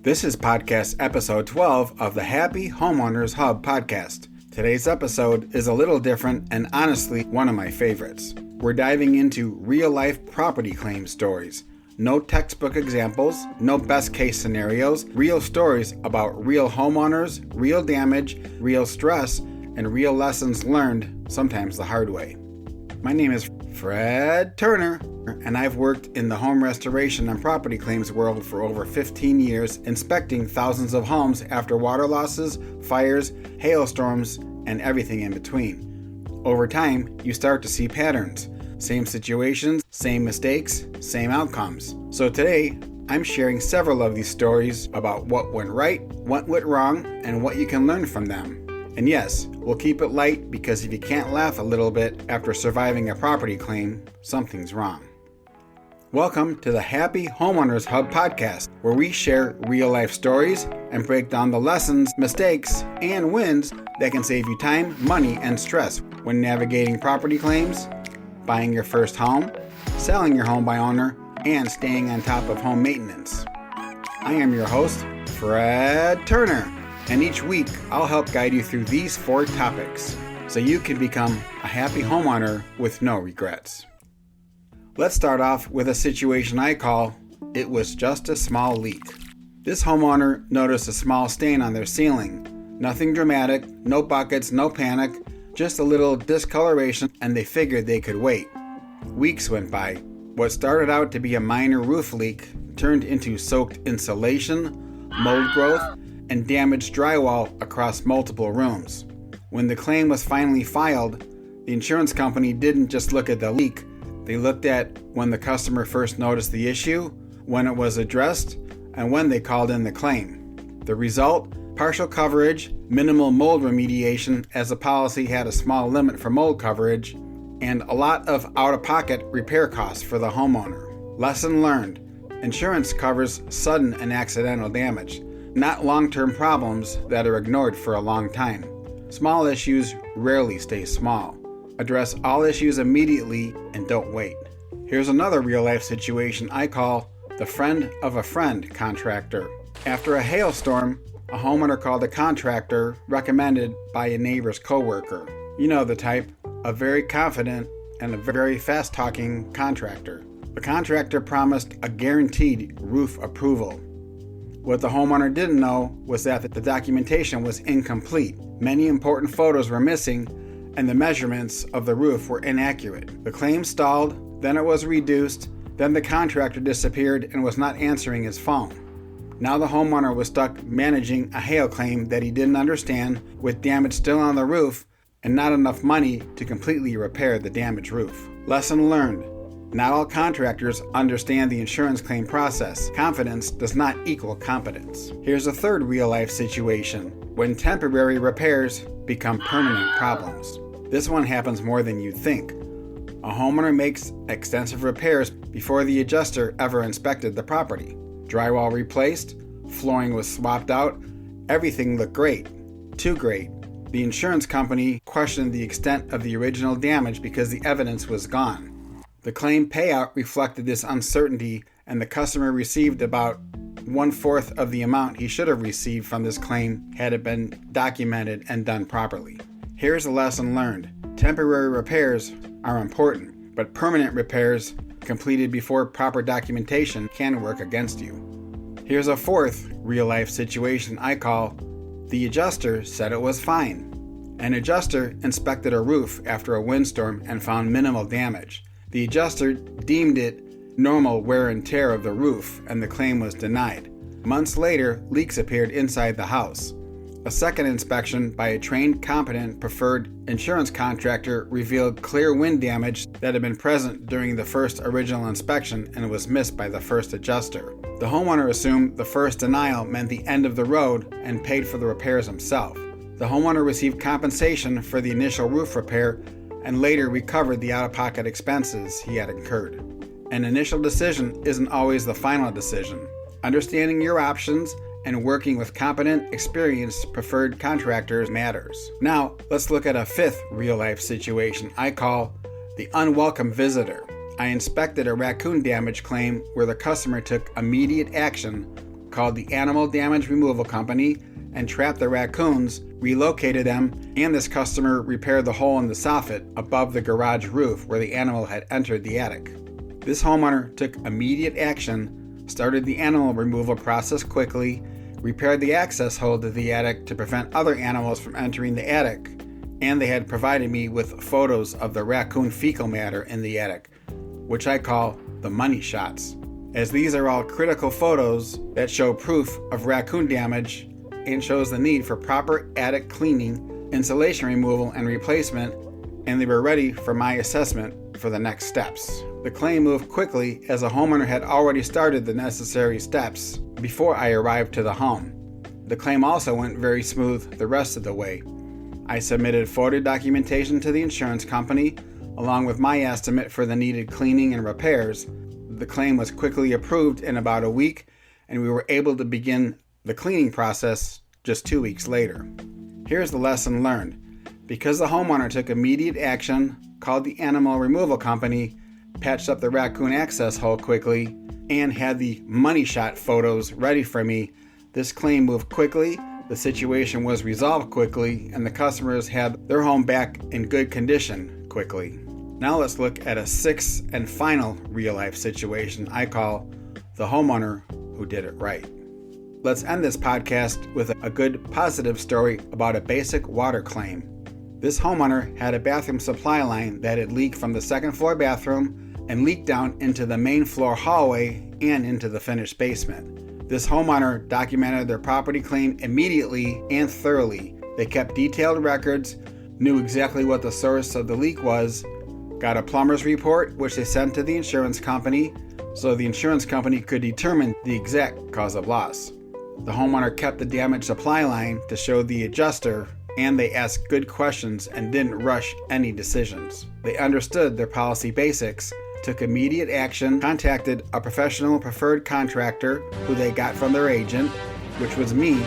This is podcast episode 12 of the Happy Homeowners Hub Podcast. Today's episode is a little different and honestly one of my favorites. We're diving into real-life property claim stories. No textbook examples, no best-case scenarios, real stories about real homeowners, real damage, real stress, and real lessons learned, sometimes the hard way. My name is Fred Turner, and I've worked in the home restoration and property claims world for over 15 years, inspecting thousands of homes after water losses, fires, hailstorms, and everything in between. Over time, you start to see patterns. Same situations, same mistakes, same outcomes. So today, I'm sharing several of these stories about what went right, what went wrong, and what you can learn from them. And yes, we'll keep it light because if you can't laugh a little bit after surviving a property claim, something's wrong. Welcome to the Happy Homeowners Hub Podcast, where we share real-life stories and break down the lessons, mistakes, and wins that can save you time, money, and stress when navigating property claims, buying your first home, selling your home by owner, and staying on top of home maintenance. I am your host, Fred Turner, and each week I'll help guide you through these 4 topics so you can become a happy homeowner with no regrets. Let's start off with a situation I call, "It was just a small leak." This homeowner noticed a small stain on their ceiling. Nothing dramatic, no buckets, no panic, just a little discoloration, and they figured they could wait. Weeks went by. What started out to be a minor roof leak turned into soaked insulation, mold growth, and damaged drywall across multiple rooms. When the claim was finally filed, the insurance company didn't just look at the leak. They looked at when the customer first noticed the issue, when it was addressed, and when they called in the claim. The result? Partial coverage, minimal mold remediation as the policy had a small limit for mold coverage, and a lot of out-of-pocket repair costs for the homeowner. Lesson learned: insurance covers sudden and accidental damage, not long-term problems that are ignored for a long time. Small issues rarely stay small. Address all issues immediately and don't wait. Here's another real-life situation I call the friend of a friend contractor. After a hailstorm, a homeowner called a contractor recommended by a neighbor's coworker. You know the type, a very confident and a very fast-talking contractor. The contractor promised a guaranteed roof approval. What the homeowner didn't know was that the documentation was incomplete. Many important photos were missing, and the measurements of the roof were inaccurate. The claim stalled, then it was reduced, then the contractor disappeared and was not answering his phone. Now the homeowner was stuck managing a hail claim that he didn't understand, with damage still on the roof and not enough money to completely repair the damaged roof. Lesson learned: not all contractors understand the insurance claim process. Confidence does not equal competence. Here's a third real-life situation: when temporary repairs become permanent problems. This one happens more than you'd think. A homeowner makes extensive repairs before the adjuster ever inspected the property. Drywall replaced, flooring was swapped out, everything looked great. Too great. The insurance company questioned the extent of the original damage because the evidence was gone. The claim payout reflected this uncertainty, and the customer received about 1/4 of the amount he should have received from this claim had it been documented and done properly. Here's a lesson learned: temporary repairs are important, but permanent repairs completed before proper documentation can work against you. Here's a fourth real-life situation I call, the adjuster said it was fine. An adjuster inspected a roof after a windstorm and found minimal damage. The adjuster deemed it normal wear and tear of the roof, and the claim was denied. Months later, leaks appeared inside the house. A second inspection by a trained, competent, preferred insurance contractor revealed clear wind damage that had been present during the first original inspection and was missed by the first adjuster. The homeowner assumed the first denial meant the end of the road and paid for the repairs himself. The homeowner received compensation for the initial roof repair and later recovered the out-of-pocket expenses he had incurred. An initial decision isn't always the final decision. Understanding your options and working with competent, experienced, preferred contractors matters. Now, let's look at a fifth real-life situation I call the unwelcome visitor. I inspected a raccoon damage claim where the customer took immediate action called the Animal Damage Removal Company and trapped the raccoons, relocated them, and this customer repaired the hole in the soffit above the garage roof where the animal had entered the attic. This homeowner took immediate action, started the animal removal process quickly, repaired the access hole to the attic to prevent other animals from entering the attic, and they had provided me with photos of the raccoon fecal matter in the attic, which I call the money shots, as these are all critical photos that show proof of raccoon damage and shows the need for proper attic cleaning, insulation removal, and replacement, and they were ready for my assessment for the next steps. The claim moved quickly as a homeowner had already started the necessary steps before I arrived to the home. The claim also went very smooth the rest of the way. I submitted photo documentation to the insurance company along with my estimate for the needed cleaning and repairs. The claim was quickly approved in about a week, and we were able to begin the cleaning process just 2 weeks later. Here's the lesson learned. Because the homeowner took immediate action, called the animal removal company, patched up the raccoon access hole quickly, and had the money shot photos ready for me, this claim moved quickly, the situation was resolved quickly, and the customers had their home back in good condition quickly. Now let's look at a sixth and final real-life situation I call the homeowner who did it right. Let's end this podcast with a good positive story about a basic water claim. This homeowner had a bathroom supply line that had leaked from the second floor bathroom and leaked down into the main floor hallway and into the finished basement. This homeowner documented their property claim immediately and thoroughly. They kept detailed records, knew exactly what the source of the leak was, got a plumber's report which they sent to the insurance company so the insurance company could determine the exact cause of loss. The homeowner kept the damaged supply line to show the adjuster, and they asked good questions and didn't rush any decisions. They understood their policy basics, took immediate action, contacted a professional preferred contractor who they got from their agent, which was me,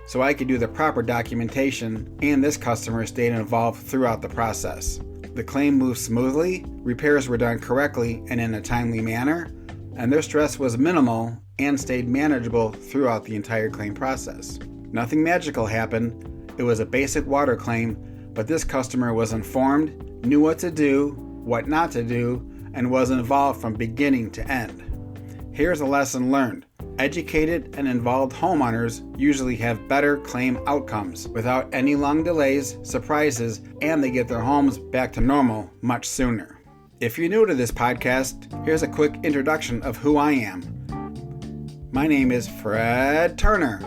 so I could do the proper documentation, and this customer stayed involved throughout the process. The claim moved smoothly, repairs were done correctly and in a timely manner, and their stress was minimal and stayed manageable throughout the entire claim process. Nothing magical happened. It was a basic water claim, but this customer was informed, knew what to do, what not to do, and was involved from beginning to end. Here's a lesson learned. Educated and involved homeowners usually have better claim outcomes without any long delays, surprises, and they get their homes back to normal much sooner. If you're new to this podcast, here's a quick introduction of who I am. My name is Fred Turner,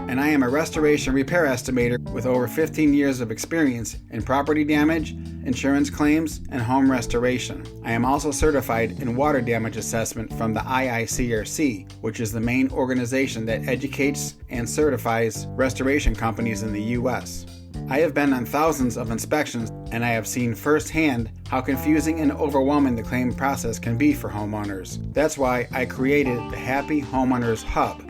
and I am a restoration repair estimator with over 15 years of experience in property damage, insurance claims, and home restoration. I am also certified in water damage assessment from the IICRC, which is the main organization that educates and certifies restoration companies in the U.S. I have been on thousands of inspections, and I have seen firsthand how confusing and overwhelming the claim process can be for homeowners. That's why I created the Happy Homeowners Hub,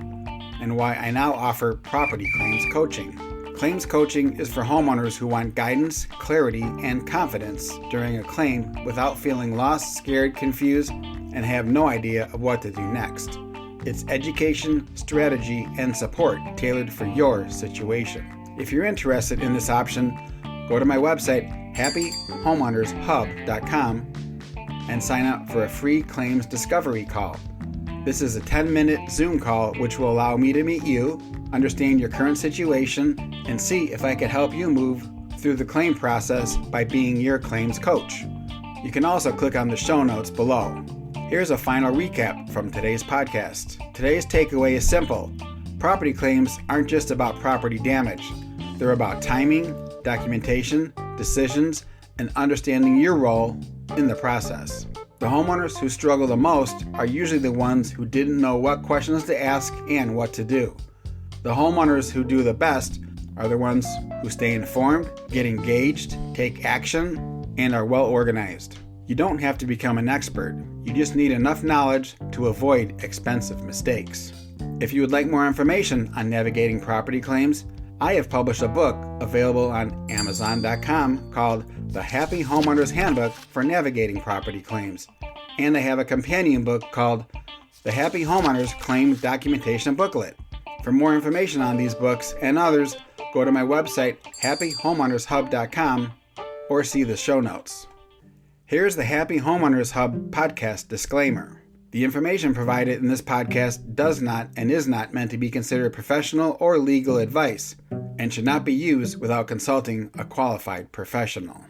and why I now offer property claims coaching. Claims coaching is for homeowners who want guidance, clarity, and confidence during a claim without feeling lost, scared, confused, and have no idea of what to do next. It's education, strategy, and support tailored for your situation. If you're interested in this option, go to my website, happyhomeownershub.com, and sign up for a free claims discovery call. This is a 10-minute Zoom call which will allow me to meet you, understand your current situation, and see if I can help you move through the claim process by being your claims coach. You can also click on the show notes below. Here's a final recap from today's podcast. Today's takeaway is simple. Property claims aren't just about property damage. They're about timing, documentation, decisions, and understanding your role in the process. The homeowners who struggle the most are usually the ones who didn't know what questions to ask and what to do. The homeowners who do the best are the ones who stay informed, get engaged, take action, and are well organized. You don't have to become an expert. You just need enough knowledge to avoid expensive mistakes. If you would like more information on navigating property claims, I have published a book available on Amazon.com called The Happy Homeowners Handbook for Navigating Property Claims, and I have a companion book called the Happy Homeowners Claim Documentation Booklet. For more information on these books and others, go to my website, happyhomeownershub.com, or see the show notes. Here's the Happy Homeowners Hub Podcast disclaimer. The information provided in this podcast does not and is not meant to be considered professional or legal advice and should not be used without consulting a qualified professional.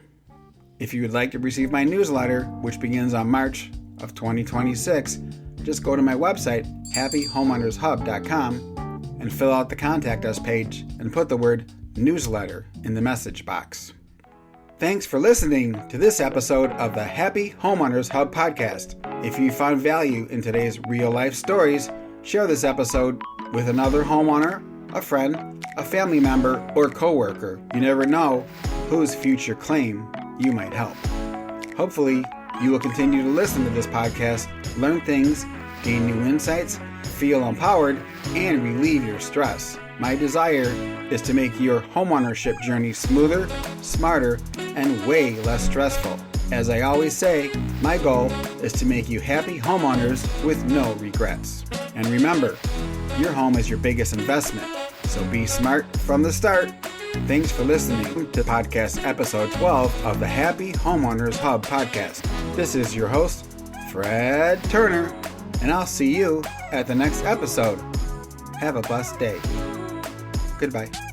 If you would like to receive my newsletter, which begins on March of 2026, just go to my website, happyhomeownershub.com, and fill out the Contact Us page and put the word newsletter in the message box. Thanks for listening to this episode of the Happy Homeowners Hub Podcast. If you found value in today's real-life stories, share this episode with another homeowner, a friend, a family member, or coworker. You never know whose future claim you might help. Hopefully, you will continue to listen to this podcast, learn things, gain new insights, feel empowered, and relieve your stress. My desire is to make your homeownership journey smoother, smarter, and way less stressful. As I always say, my goal is to make you happy homeowners with no regrets. And remember, your home is your biggest investment, so be smart from the start. Thanks for listening to podcast episode 12 of the Happy Homeowners Hub Podcast. This is your host, Fred Turner, and I'll see you at the next episode. Have a blessed day. Goodbye.